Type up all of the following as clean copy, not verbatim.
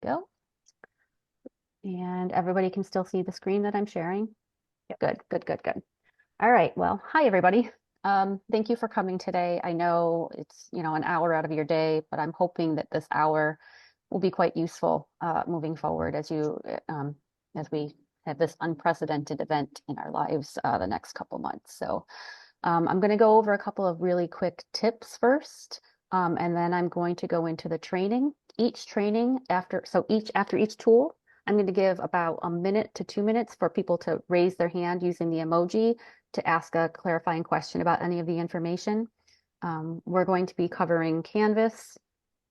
Go. And everybody can still see the screen that I'm sharing? Yep. Good, good, good, good. All right. Well, hi, everybody. Thank you for coming today. I know it's, an hour out of your day, but I'm hoping that this hour will be quite useful moving forward as we have this unprecedented event in our lives the next couple months. So I'm going to go over a couple of really quick tips first, and then I'm going to go into the training. After each tool, I'm going to give about a minute to 2 minutes for people to raise their hand using the emoji to ask a clarifying question about any of the information. We're going to be covering Canvas,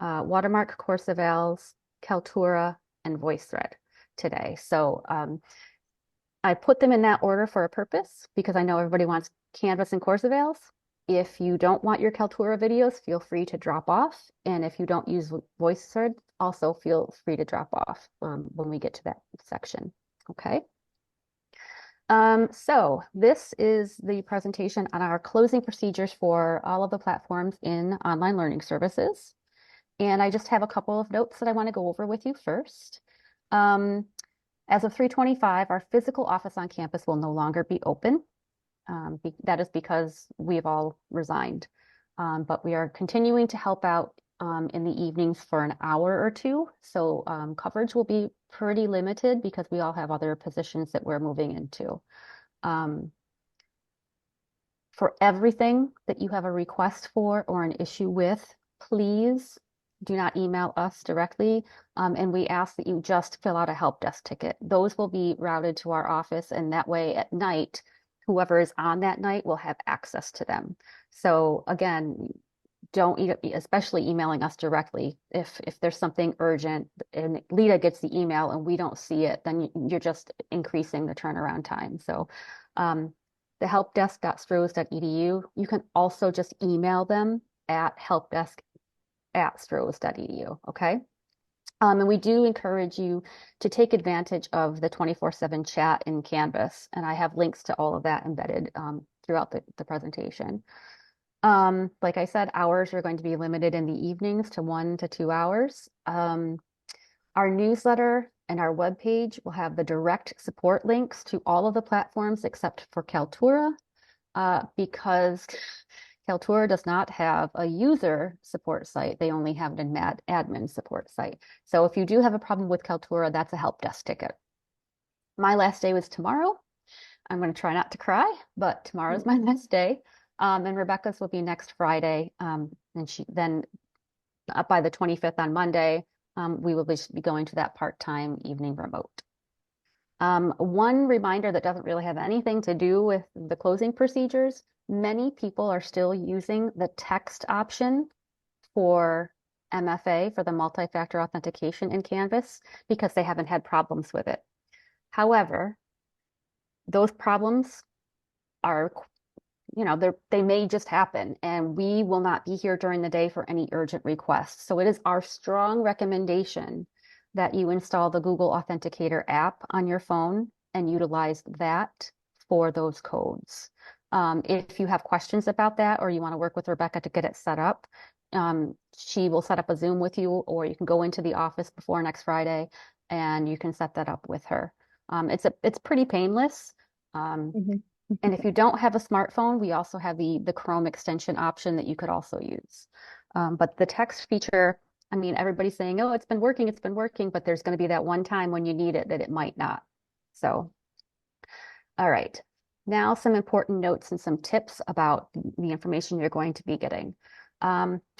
Watermark course evals, Kaltura, and VoiceThread today. So I put them in that order for a purpose because I know everybody wants Canvas and course evals. If you don't want your Kaltura videos, feel free to drop off. And if you don't use VoiceThread, also feel free to drop off when we get to that section. Okay. So this is the presentation on our closing procedures for all of the platforms in online learning services. And I just have a couple of notes that I want to go over with you first. As of 3/25, our physical office on campus will no longer be open. That is because we've all resigned. But we are continuing to help out in the evenings for an hour or two. So coverage will be pretty limited because we all have other positions that we're moving into. For everything that you have a request for or an issue with, please do not email us directly. And we ask that you just fill out a help desk ticket. Those will be routed to our office, and that way at night, whoever is on that night will have access to them. So again, don't especially emailing us directly. If there's something urgent and Lita gets the email and we don't see it, then you're just increasing the turnaround time. So the helpdesk.strohs.edu, you can also just email them at helpdesk@strohs.edu, okay? And we do encourage you to take advantage of the 24/7 chat in Canvas, and I have links to all of that embedded throughout the presentation. Like I said, hours are going to be limited in the evenings to 1 to 2 hours. Our newsletter and our webpage will have the direct support links to all of the platforms except for Kaltura, because Kaltura does not have a user support site. They only have an admin support site. So if you do have a problem with Kaltura, that's a help desk ticket. My last day was tomorrow. I'm going to try not to cry, but tomorrow's my last day. And Rebecca's will be next Friday. And then by the 25th on Monday, we will be going to that part-time evening remote. One reminder that doesn't really have anything to do with the closing procedures, many people are still using the text option for MFA, for the multi-factor authentication in Canvas, because they haven't had problems with it. However, those problems are, they may just happen, and we will not be here during the day for any urgent requests. So it is our strong recommendation that you install the Google Authenticator app on your phone and utilize that for those codes. If you have questions about that or you want to work with Rebecca to get it set up, she will set up a Zoom with you, or you can go into the office before next Friday and you can set that up with her. It's pretty painless. And if you don't have a smartphone, we also have the Chrome extension option that you could also use. But the text feature, I mean, everybody's saying, oh, it's been working, but there's going to be that one time when you need it that it might not. So, all right. Now some important notes and some tips about the information you're going to be getting.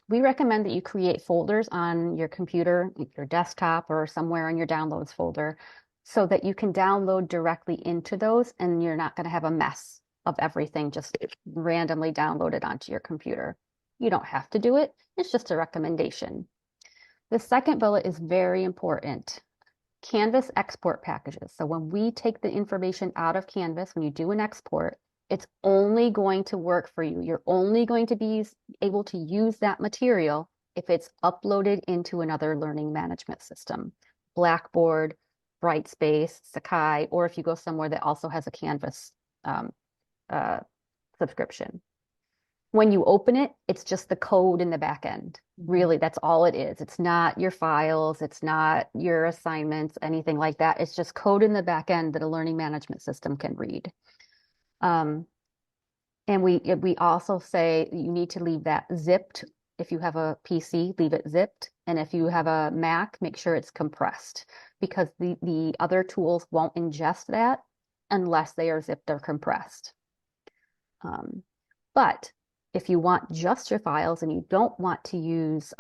We recommend that you create folders on your computer, your desktop, or somewhere in your downloads folder, so that you can download directly into those and you're not going to have a mess of everything just randomly downloaded onto your computer. You don't have to do it. It's just a recommendation. The second bullet is very important. Canvas export packages. So when we take the information out of Canvas, when you do an export, it's only going to work for you. You're only going to be able to use that material if it's uploaded into another learning management system. Blackboard, Brightspace, Sakai, or if you go somewhere that also has a Canvas subscription. when you open it, it's just the code in the back end. Really, that's all it is. It's not your files, it's not your assignments, anything like that. It's just code in the back end that a learning management system can read. And we also say you need to leave that zipped. If you have a PC, leave it zipped. And if you have a Mac, make sure it's compressed because the other tools won't ingest that unless they are zipped or compressed. But if you want just your files and you don't want to use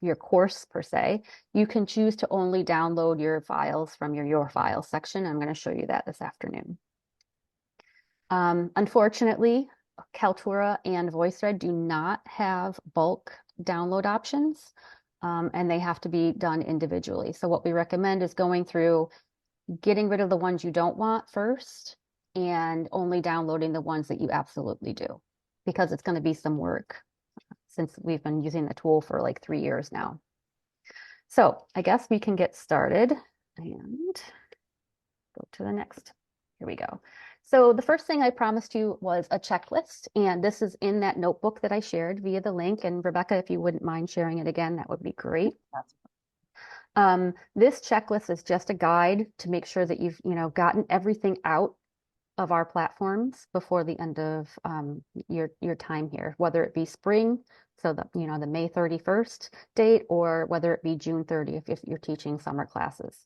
your course per se, you can choose to only download your files from your files section. I'm going to show you that this afternoon. Unfortunately, Kaltura and VoiceThread do not have bulk download options, and they have to be done individually. So what we recommend is going through, getting rid of the ones you don't want first, and only downloading the ones that you absolutely do, because it's going to be some work since we've been using the tool for like 3 years now. So I guess we can get started and go to the next. Here we go. So the first thing I promised you was a checklist, and this is in that notebook that I shared via the link. And Rebecca, if you wouldn't mind sharing it again, that would be great. This checklist is just a guide to make sure that you've gotten everything out of our platforms before the end of your time here, whether it be spring, so the May 31st date, or whether it be June 30th if you're teaching summer classes.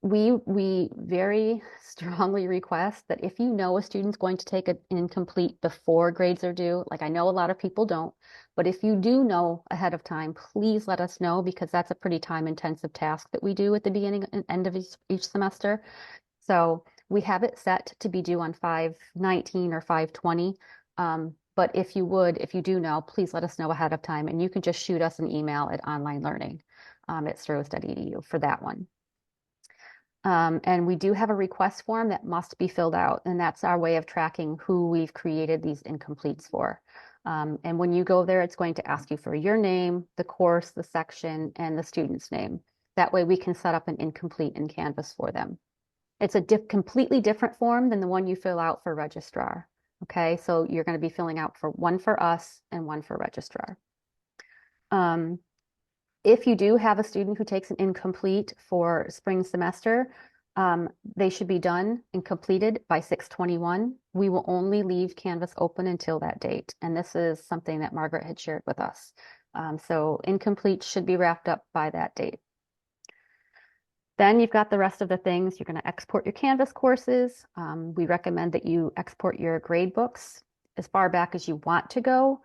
We very strongly request that if you know a student's going to take an incomplete before grades are due, like I know a lot of people don't, but if you do know ahead of time, please let us know, because that's a pretty time-intensive task that we do at the beginning and end of each semester. So we have it set to be due on 5/19 or 5/20. But if you do know, please let us know ahead of time, and you can just shoot us an email at onlinelearning@strohs.edu for that one. And we do have a request form that must be filled out, and that's our way of tracking who we've created these incompletes for. And when you go there, it's going to ask you for your name, the course, the section, and the student's name. That way we can set up an incomplete in Canvas for them. It's a completely different form than the one you fill out for registrar. Okay, so you're going to be filling out for one for us and one for registrar. If you do have a student who takes an incomplete for spring semester, they should be done and completed by 6/21. We will only leave Canvas open until that date. And this is something that Margaret had shared with us. So incomplete should be wrapped up by that date. Then you've got the rest of the things. You're going to export your Canvas courses. We recommend that you export your grade books as far back as you want to go.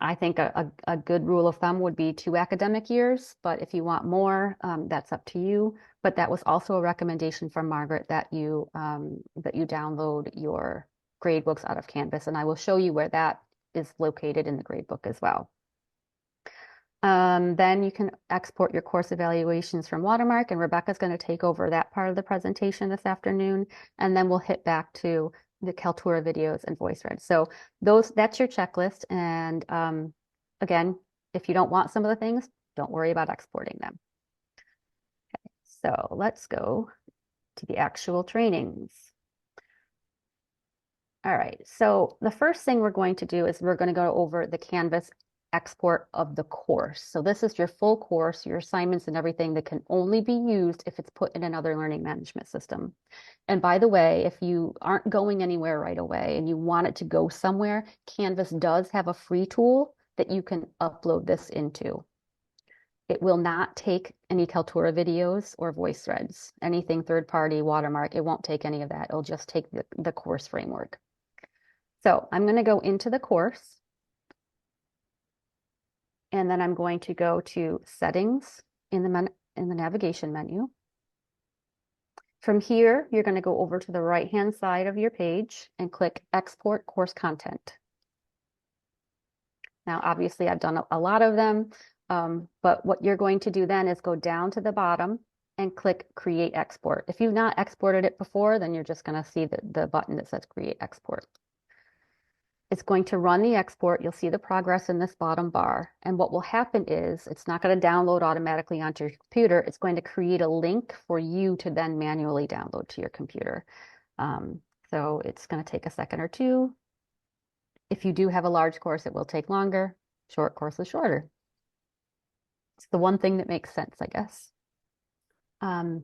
I think a good rule of thumb would be 2 academic years, but if you want more, that's up to you. But that was also a recommendation from Margaret that you download your grade books out of Canvas, and I will show you where that is located in the grade book as well. Then you can export your course evaluations from Watermark, and Rebecca's going to take over that part of the presentation this afternoon, and then we'll hit back to the Kaltura videos and VoiceThread. So that's your checklist. And again, if you don't want some of the things, don't worry about exporting them. Okay, so let's go to the actual trainings. All right, so the first thing we're going to do is we're going to go over the Canvas export of the course. So this is your full course, your assignments and everything that can only be used if it's put in another learning management system. And by the way, if you aren't going anywhere right away and you want it to go somewhere, Canvas does have a free tool that you can upload this into. It will not take any Kaltura videos or VoiceThreads, anything third-party, Watermark. It won't take any of that. It'll just take the course framework. So I'm going to go into the course. And then I'm going to go to Settings in the navigation menu. From here, you're going to go over to the right-hand side of your page and click Export Course Content. Now, obviously, I've done a lot of them, but what you're going to do then is go down to the bottom and click Create Export. If you've not exported it before, then you're just going to see the button that says Create Export. It's going to run the export. You'll see the progress in this bottom bar. And what will happen is it's not going to download automatically onto your computer. It's going to create a link for you to then manually download to your computer. So it's going to take a second or two. If you do have a large course, it will take longer. Short course is shorter. It's the one thing that makes sense, I guess. Part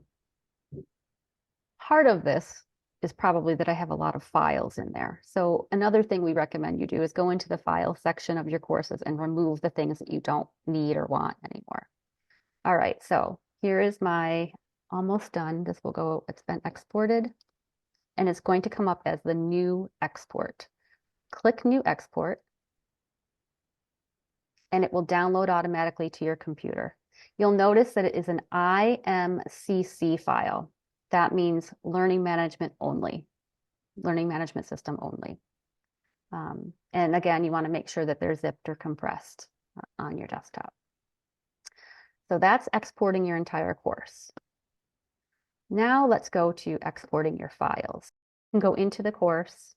of this is probably that I have a lot of files in there. So another thing we recommend you do is go into the file section of your courses and remove the things that you don't need or want anymore. All right, so here is my almost done. This will go, it's been exported, and it's going to come up as the new export. Click New Export, and it will download automatically to your computer. You'll notice that it is an IMCC file. That means learning management only, learning management system only. And again, you want to make sure that they're zipped or compressed on your desktop. So that's exporting your entire course. Now let's go to exporting your files. You can go into the course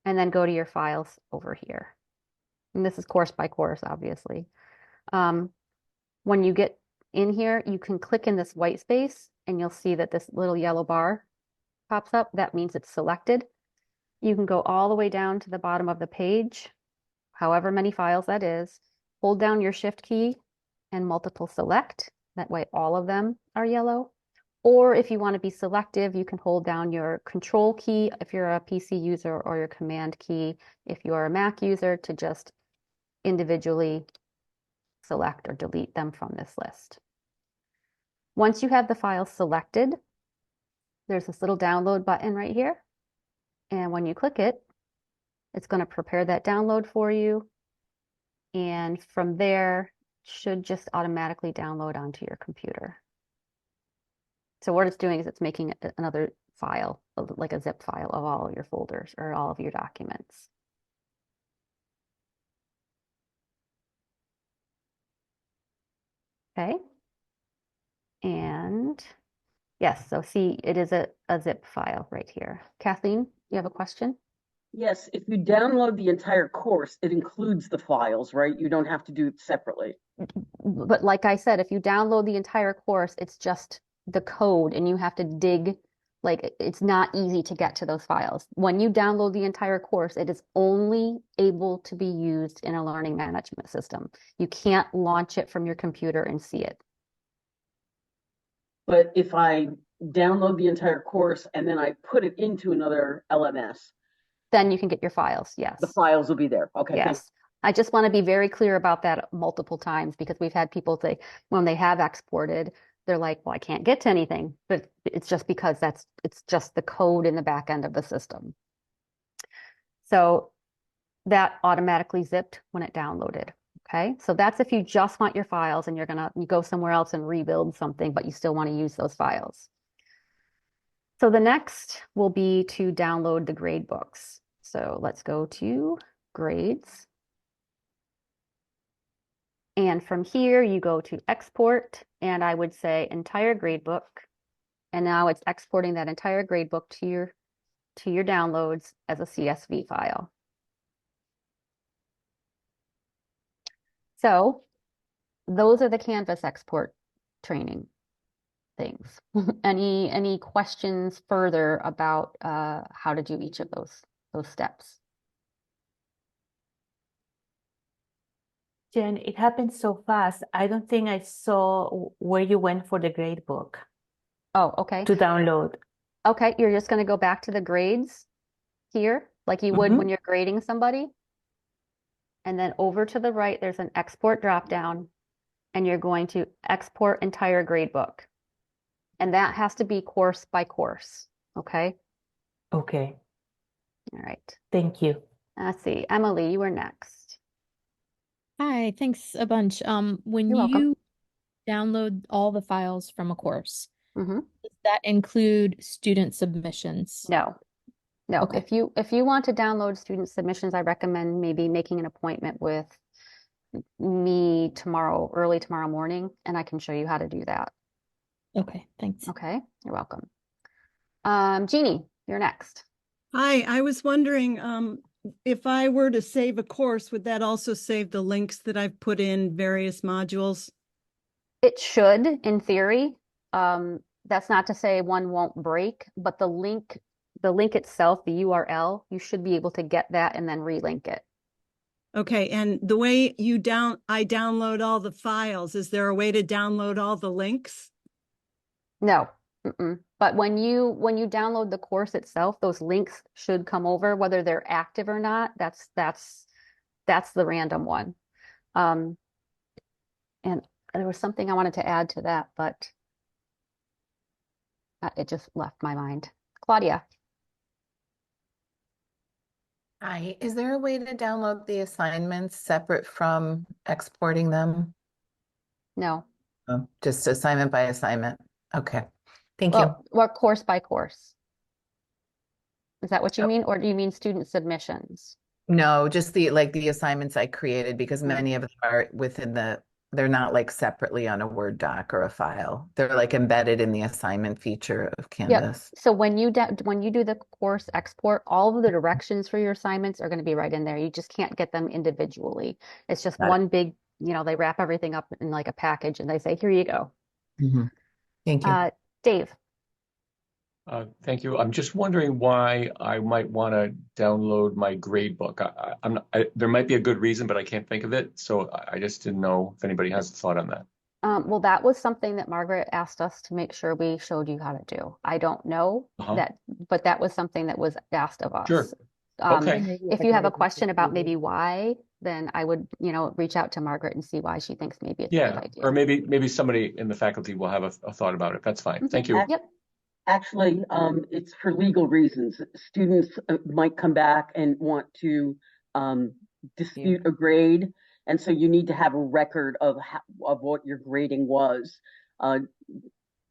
and then go to your files over here. And this is course by course, obviously. When you get in here, you can click in this white space and you'll see that this little yellow bar pops up. That means it's selected. You can go all the way down to the bottom of the page, however many files that is. Hold down your shift key and multiple select. That way all of them are yellow. Or if you want to be selective, you can hold down your control key if you're a PC user, or your command key if you're a Mac user, to just individually select or delete them from this list. Once you have the files selected, there's this little download button right here. And when you click it, it's going to prepare that download for you. And from there, it should just automatically download onto your computer. So what it's doing is it's making another file, like a zip file of all of your folders or all of your documents. Okay. And yes, so see, it is a zip file right here. Kathleen, you have a question? Yes, if you download the entire course, it includes the files, right? You don't have to do it separately. But like I said, if you download the entire course, it's just the code and you have to dig, like it's not easy to get to those files. When you download the entire course, it is only able to be used in a learning management system. You can't launch it from your computer and see it. But if I download the entire course and then I put it into another LMS, Then you can get your files, yes. the files will be there. Okay, yes. I just want to be very clear about that multiple times, because we've had people say when they have exported, they're like, well, I can't get to anything, but it's just because it's just the code in the back end of the system. So that automatically zipped when it downloaded. Okay, so that's if you just want your files and you go somewhere else and rebuild something, but you still want to use those files. So the next will be to download the grade books. So let's go to grades. And from here, you go to export, and I would say entire gradebook. And now it's exporting that entire gradebook to your downloads as a CSV file. So those are the Canvas export training things. Any questions further about how to do each of those steps? Jen, it happened so fast. I don't think I saw where you went for the grade book Oh, okay. to download. Okay, you're just going to go back to the grades here, like you would when you're grading somebody. And then over to the right, there's an export dropdown, and you're going to export entire grade book. And that has to be course by course, okay? Okay, All right. thank you. Let's see, Emily, you are next. Hi, thanks a bunch. When You're welcome. you download all the files from a course, Mm-hmm. does that include student submissions? No. Okay. If you want to download student submissions, I recommend maybe making an appointment with me tomorrow, early tomorrow morning, and I can show you how to do that. Okay, thanks. Okay, you're welcome. Jeannie, you're next. Hi, I was wondering if I were to save a course, would that also save the links that I've put in various modules? It should, in theory. That's not to say one won't break, but the the link itself, the URL, you should be able to get that and then relink it. Okay, and the way I download all the files, is there a way to download all the links? No. But when you download the course itself, those links should come over, whether they're active or not. That's the random one. And there was something I wanted to add to that, but it just left my mind. Claudia. Hi, is there a way to download the assignments separate from exporting them? No. Oh, just assignment by assignment. Okay, thank you. Well, course by course. Is that what you Oh. mean? Or do you mean student submissions? No, just the assignments I created because many of them are they're not like separately on a Word doc or a file. They're like embedded in the assignment feature of Canvas. So when you do the course export, all of the directions for your assignments are going to be right in there. You just can't get them individually. It's just Got it. one big, they wrap everything up in like a package and they say, here you go. Thank you. Dave. Thank you. I'm just wondering why I might want to download my grade book. There might be a good reason, but I can't think of it. So I just didn't know if anybody has a thought on that. Well, that was something that Margaret asked us to make sure we showed you how to do. I don't know but that was something that was asked of us. Sure. Okay. If you have a question about maybe why, then I would, reach out to Margaret and see why she thinks maybe it's a good idea. Or maybe somebody in the faculty will have a thought about it. That's fine. Thank you. Yep. Actually, it's for legal reasons. Students might come back and want to dispute a grade, and so you need to have a record of what your grading was.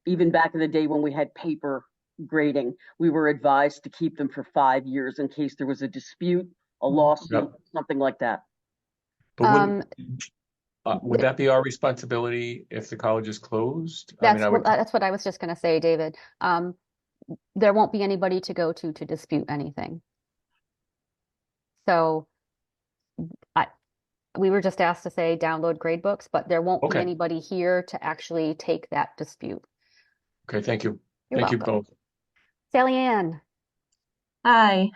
Even back in the day when we had paper grading, we were advised to keep them for 5 years in case there was a dispute, a lawsuit, something like that. But would that be our responsibility if the college is closed? That's what I was just going to say, David. There won't be anybody to go to dispute anything. So we were just asked to say download grade books, but there won't be anybody here to actually take that dispute. Okay, thank you. You're Thank welcome. you both. Sally Ann. Hi,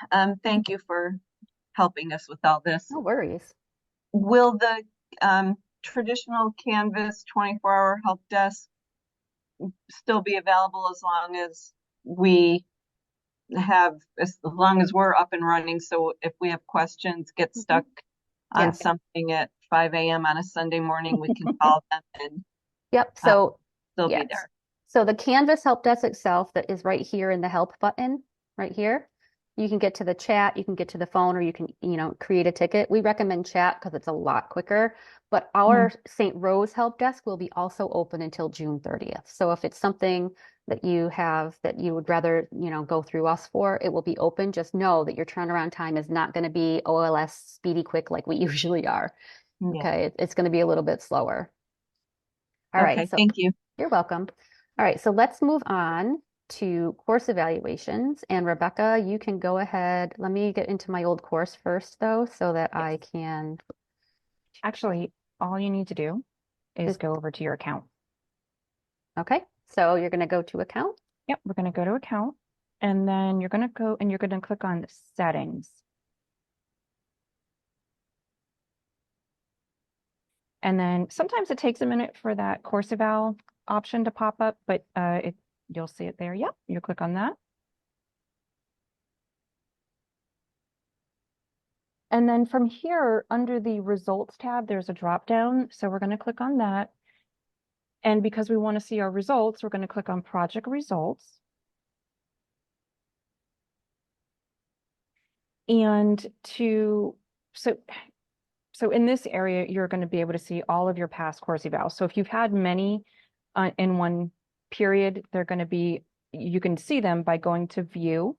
thank you for helping us with all this. No worries. Will the traditional Canvas 24-hour help desk still be available as long as we're up and running? So if we have questions, get stuck on something at 5 a.m. on a Sunday morning, we can call them and So they'll be there. So the Canvas help desk itself that is right here in the help button right here. You can get to the chat, you can get to the phone, or you can, create a ticket. We recommend chat because it's a lot quicker. But our St. Rose help desk will be also open until June 30th. So if it's something that you have that you would rather, go through us for, it will be open. Just know that your turnaround time is not going to be OLS speedy quick like we usually are. Yeah. Okay, it's going to be a little bit slower. All right. So Thank you. You're welcome. All right, so let's move on to course evaluations. And Rebecca, you can go ahead. Let me get into my old course first, though, so that I can. Actually, all you need to do is go over to your account. Okay, so you're going to go to account? Yep, we're going to go to account. And then you're going to go and you're going to click on settings. And then sometimes it takes a minute for that course eval option to pop up, but you'll see it there. Yep, you click on that. And then from here, under the results tab, there's a drop down. So we're going to click on that. And because we want to see our results, we're going to click on project results. And so in this area, you're going to be able to see all of your past course evals. So if you've had many in one period, you can see them by going to view.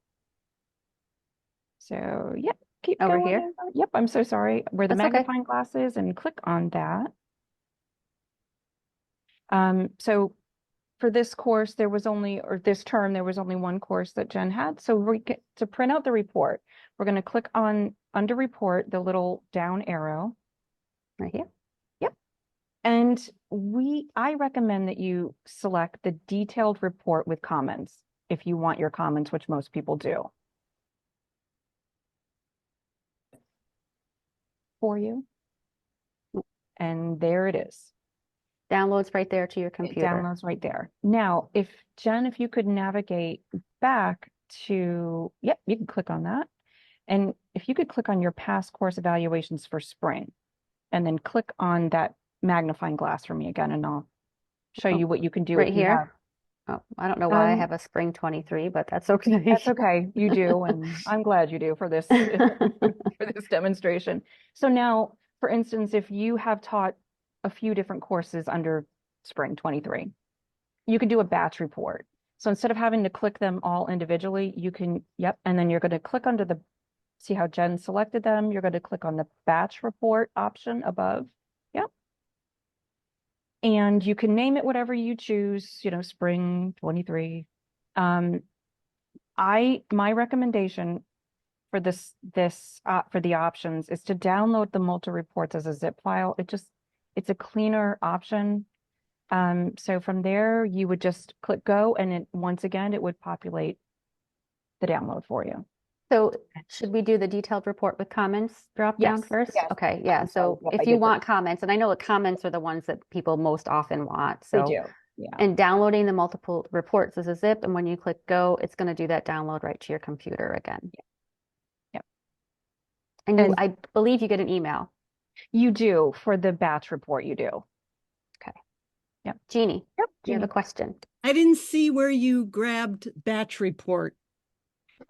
So yep, keep over going. Here. Yep, I'm so sorry. Where the That's magnifying glass is, and click on that. So for this course, this term, there was only one course that Jen had. So to print out the report, we're going to click on under report, the little down arrow. Right here. Yep. And I recommend that you select the detailed report with comments if you want your comments, which most people do. for you. And there it is. Downloads right there to your It computer. downloads right there. Now, if Jen, if you could navigate back to, yep, you can click on that. And if you could click on your past course evaluations for spring, and then click on that magnifying glass for me again, and I'll show you what you can do Right if you here? Oh, I don't know why I have a spring 23, but that's okay. That's okay. You do, and I'm glad you do for this for this demonstration. So now, for instance, if you have taught a few different courses under spring 23, you can do a batch report. So instead of having to click them all individually, you can, yep, and then you're going to click under the, see how Jen selected them? You're going to click on the batch report option above. Yep. And you can name it whatever you choose, you know, spring 23. My recommendation for for the options is to download the multi-reports as a zip file. It's a cleaner option. So from there, you would just click go, and once again, it would populate the download for you. So should we do the detailed report with comments drop down Yes, first? yes. Okay, yeah. So Yep, I if you did want comments, and I know the comments are the ones that people most often want. They So do, yeah. and downloading the multiple reports as a zip, and when you click go, it's going to do that download right to your computer again. Yep. And I believe you get an email. You do for the batch report. You do. Okay. Yep. Jeannie, Yep. do you have a question? I didn't see where you grabbed batch report.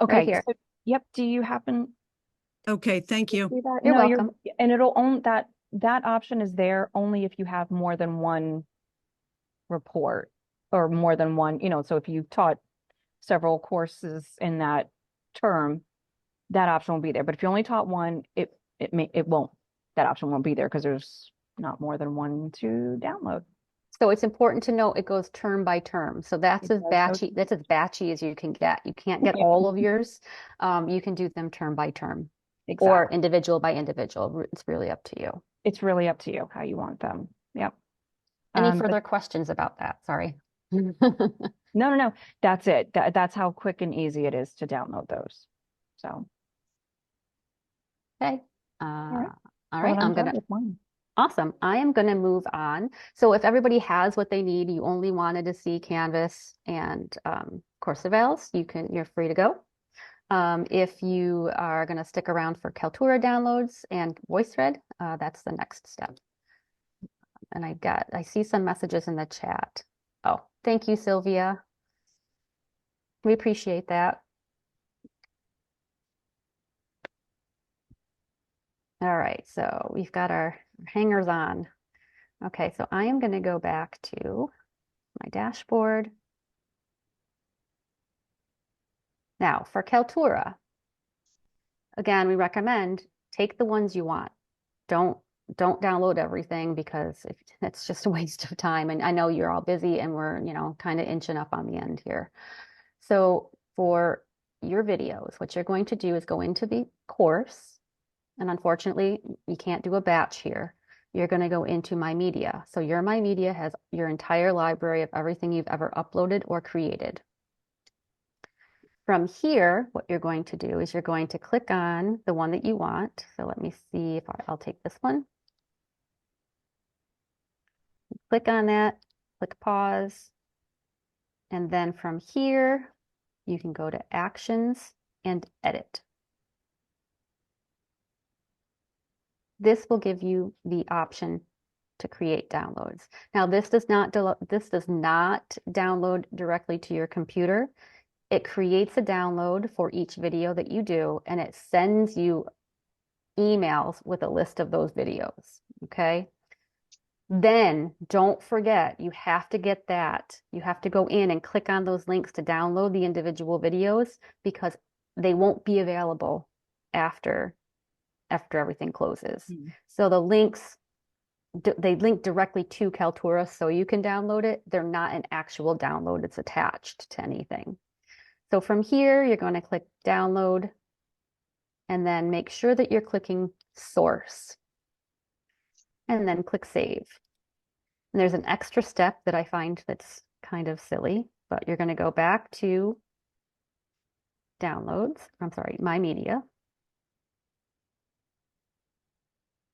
Okay. Right here. So, yep. Do you happen Okay, thank you. to see that? You're No, welcome. and it'll own that option is there only if you have more than one report or more than one, you know, so if you taught several courses in that term, that option will be there. But if you only taught one, it won't, that option won't be there because there's not more than one to download. So it's important to note it goes term by term. So that's as batchy as you can get. You can't get all of yours. You can do them term by term or individual by individual. It's really up to you. It's really up to you how you want them. Yep. Any further questions about that? Sorry. No. That's it. That's how quick and easy it is to download those. So. Okay. All right. I'm done with mine. Awesome. I am going to move on. So if everybody has what they need, you only wanted to see Canvas and course evals, you're free to go. If you are going to stick around for Kaltura downloads and VoiceThread, that's the next step. And I see some messages in the chat. Oh, thank you, Sylvia. We appreciate that. All right, so we've got our hangers on. Okay, so I am going to go back to my dashboard. Now for Kaltura, again, we recommend take the ones you want. Don't download everything because it's just a waste of time. And I know you're all busy and we're, kind of inching up on the end here. So for your videos, what you're going to do is go into the course. And unfortunately, you can't do a batch here. You're going to go into My Media. So your My Media has your entire library of everything you've ever uploaded or created. From here, what you're going to do is you're going to click on the one that you want. So let me see if I'll take this one. Click on that, click pause. And then from here, you can go to Actions and Edit. This will give you the option to create downloads. Now, this does not download directly to your computer. It creates a download for each video that you do, and it sends you emails with a list of those videos, okay? Then don't forget, you have to get that. You have to go in and click on those links to download the individual videos because they won't be available after everything closes. So the links, they link directly to Kaltura so you can download it. They're not an actual download. It's attached to anything. So from here, you're going to click download and then make sure that you're clicking source and then click save. And there's an extra step that I find that's kind of silly, but you're going to go back to downloads. I'm sorry, My Media.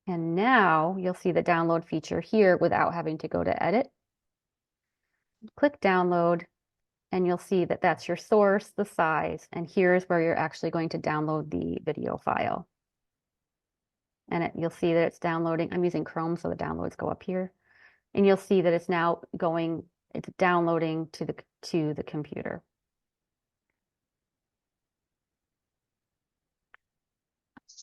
And now you'll see the download feature here without having to go to edit. Click download, and you'll see that that's your source, the size, and here's where you're actually going to download the video file. And you'll see that it's downloading. I'm using Chrome, so the downloads go up here. And you'll see that it's now it's downloading to the computer.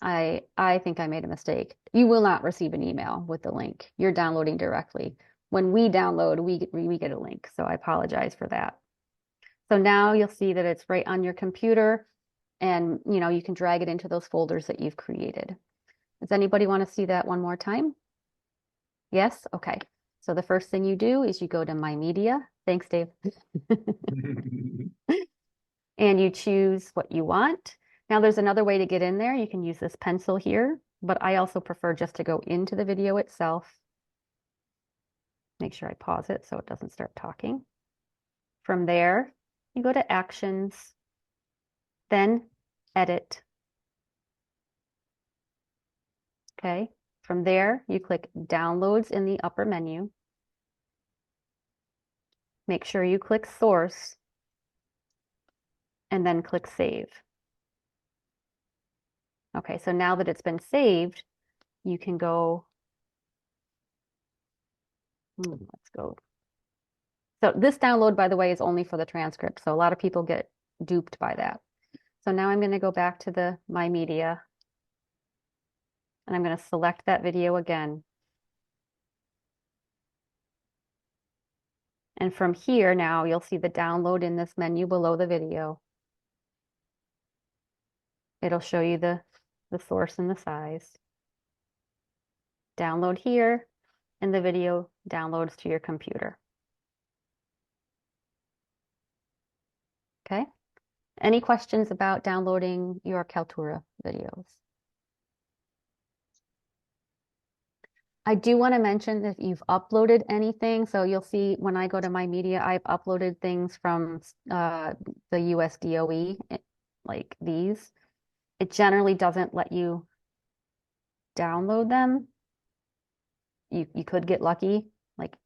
I think I made a mistake. You will not receive an email with the link. You're downloading directly. When we download, we get a link. So I apologize for that. So now you'll see that it's right on your computer, and you can drag it into those folders that you've created. Does anybody want to see that one more time? Yes? Okay. So the first thing you do is you go to My Media. Thanks, Dave. And you choose what you want. Now there's another way to get in there. You can use this pencil here, but I also prefer just to go into the video itself. Make sure I pause it so it doesn't start talking. From there, you go to Actions, then Edit. Okay. From there, you click Downloads in the upper menu. Make sure you click Source, and then click Save. Okay, so now that it's been saved, you can go, let's go. So this download, by the way, is only for the transcript. So a lot of people get duped by that. So now I'm going to go back to the My Media, and I'm going to select that video again. And from here now, you'll see the download in this menu below the video. It'll show you the source and the size. Download here, and the video downloads to your computer. Okay. Any questions about downloading your Kaltura videos? I do want to mention if you've uploaded anything, so you'll see when I go to My Media, I've uploaded things from the US DOE, like these. It generally doesn't let you download them. You could get lucky. Like,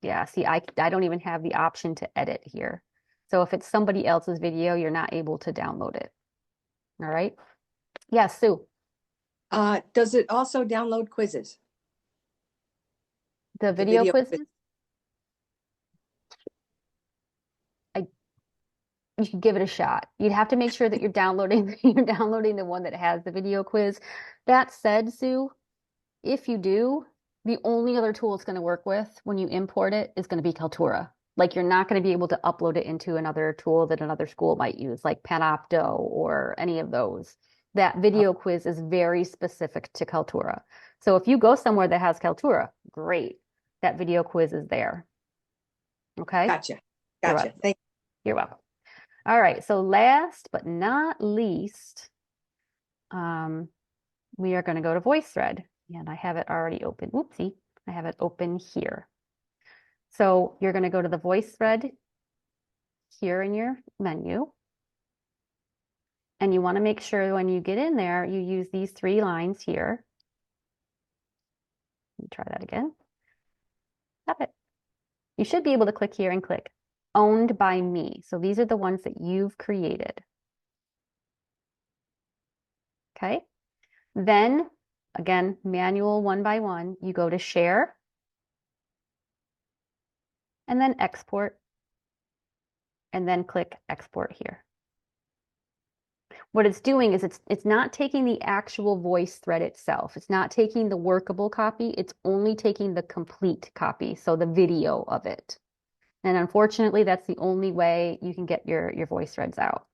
yeah, see, I don't even have the option to edit here. So if it's somebody else's video, you're not able to download it. All right. Yes, Sue. Does it also download quizzes? The video quizzes? You should give it a shot. You'd have to make sure that you're downloading the one that has the video quiz. That said, Sue, if you do, the only other tool it's going to work with when you import it is going to be Kaltura. Like, you're not going to be able to upload it into another tool that another school might use, like Panopto or any of those. That video quiz is very specific to Kaltura. So if you go somewhere that has Kaltura, great. That video quiz is there. Okay? Gotcha. Thank you. You're welcome. All right, so last but not least, we are going to go to VoiceThread, and I have it already open. Oopsie, I have it open here. So you're going to go to the VoiceThread here in your menu, and you want to make sure when you get in there, you use these 3 lines here. Let me try that again. Stop it. You should be able to click here and click Owned by Me. So these are the ones that you've created. Okay. Then, again, manual 1 by 1, you go to Share, and then Export, and then click Export here. What it's doing is it's not taking the actual VoiceThread itself. It's not taking the workable copy. It's only taking the complete copy, so the video of it. And unfortunately, that's the only way you can get your VoiceThreads out.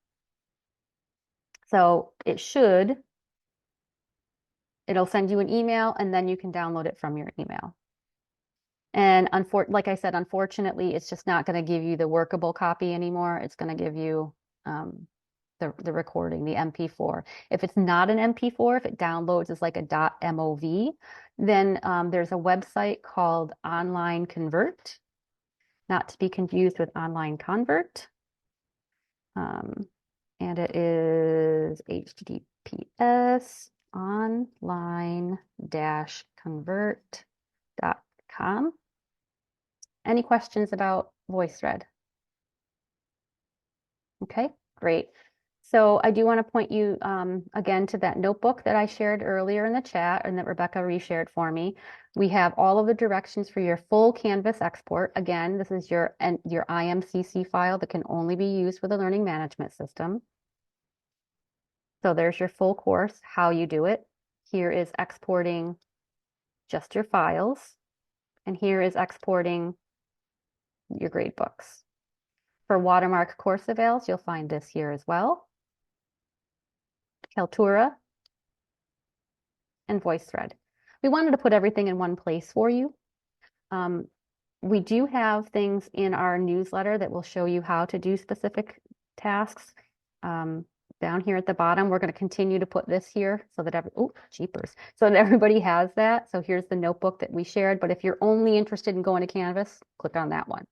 So it'll send you an email, and then you can download it from your email. And like I said, unfortunately, it's just not going to give you the workable copy anymore. It's going to give you the recording, the MP4. If it's not an MP4, if it downloads as like a .mov, then there's a website called Online Convert, not to be confused with Online Convert. And it is HTTPS. online-convert.com. Any questions about VoiceThread? Okay, great. So I do want to point you again to that notebook that I shared earlier in the chat and that Rebecca reshared for me. We have all of the directions for your full Canvas export. Again, this is your IMCC file that can only be used with a learning management system. So there's your full course, how you do it. Here is exporting just your files. And here is exporting your grade books. For watermark course avails, you'll find this here as well. Kaltura and VoiceThread. We wanted to put everything in one place for you. We do have things in our newsletter that will show you how to do specific tasks. Down here at the bottom, we're going to continue to put this here so that so that everybody has that. So here's the notebook that we shared, but if you're only interested in going to Canvas, click on that one.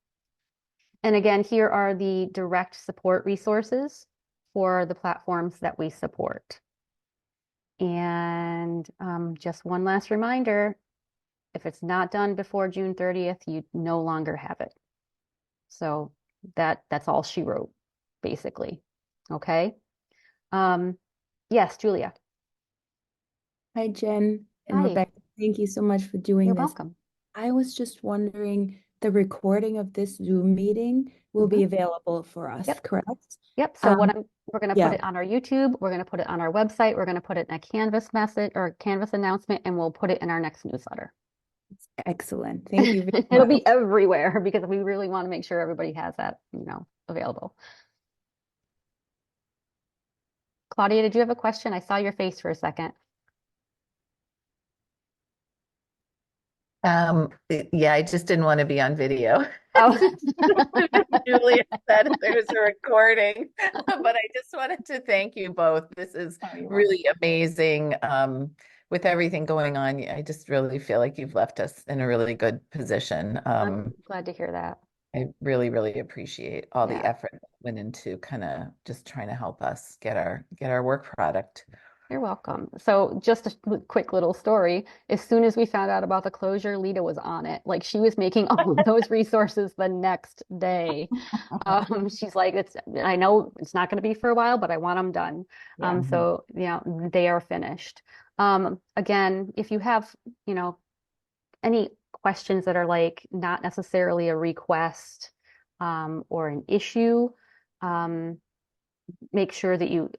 And again, here are the direct support resources for the platforms that we support. And just one last reminder, if it's not done before June 30th, you no longer have it. So that's all she wrote, basically. Okay. Yes, Julia. Hi, Jen and Hi. Rebecca. Thank you so much for doing You're this. welcome. I was just wondering, the recording of this Zoom meeting will be available for us, Yep. correct? Yep. So we're going to yeah. put it on our YouTube. We're going to put it on our website. We're going to put it in a Canvas message or Canvas announcement, and we'll put it in our next newsletter. Excellent. Thank you very It'll much. be everywhere because we really want to make sure everybody has that, available. Claudia, did you have a question? I saw your face for a second. Yeah, I just didn't want to be on video. Oh. Julia said there's a recording, but I just wanted to thank you both. This is really amazing. With everything going on, I just really feel like you've left us in a really good position. I'm glad to hear that. I really, really appreciate all the Yeah. effort that went into kind of just trying to help us get our work product. You're welcome. So just a quick little story. As soon as we found out about the closure, Lita was on it. Like she was making all of those resources the next day. She's like, I know it's not going to be for a while, but I want them done. So yeah, they are finished. Again, if you have, any questions that are like not necessarily a request or an issue, make sure that you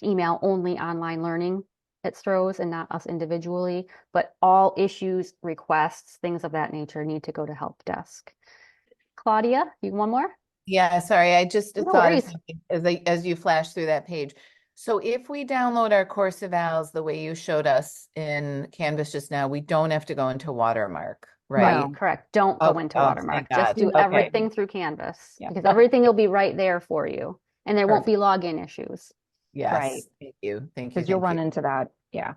email only online learning at Stroh's and not us individually, but all issues, requests, things of that nature need to go to help desk. Claudia, you one more? Yeah, sorry, I just No thought of worries. something as you flash through that page. So if we download our course evals the way you showed us in Canvas just now, we don't have to go into Watermark, right? No, correct. Don't go into Watermark. Thank God. Just do Okay. everything through Canvas because everything will be right there for you and there won't be login issues. Yes. Right. Thank you. Thank you. Because you'll Thank run you. into that. Yeah.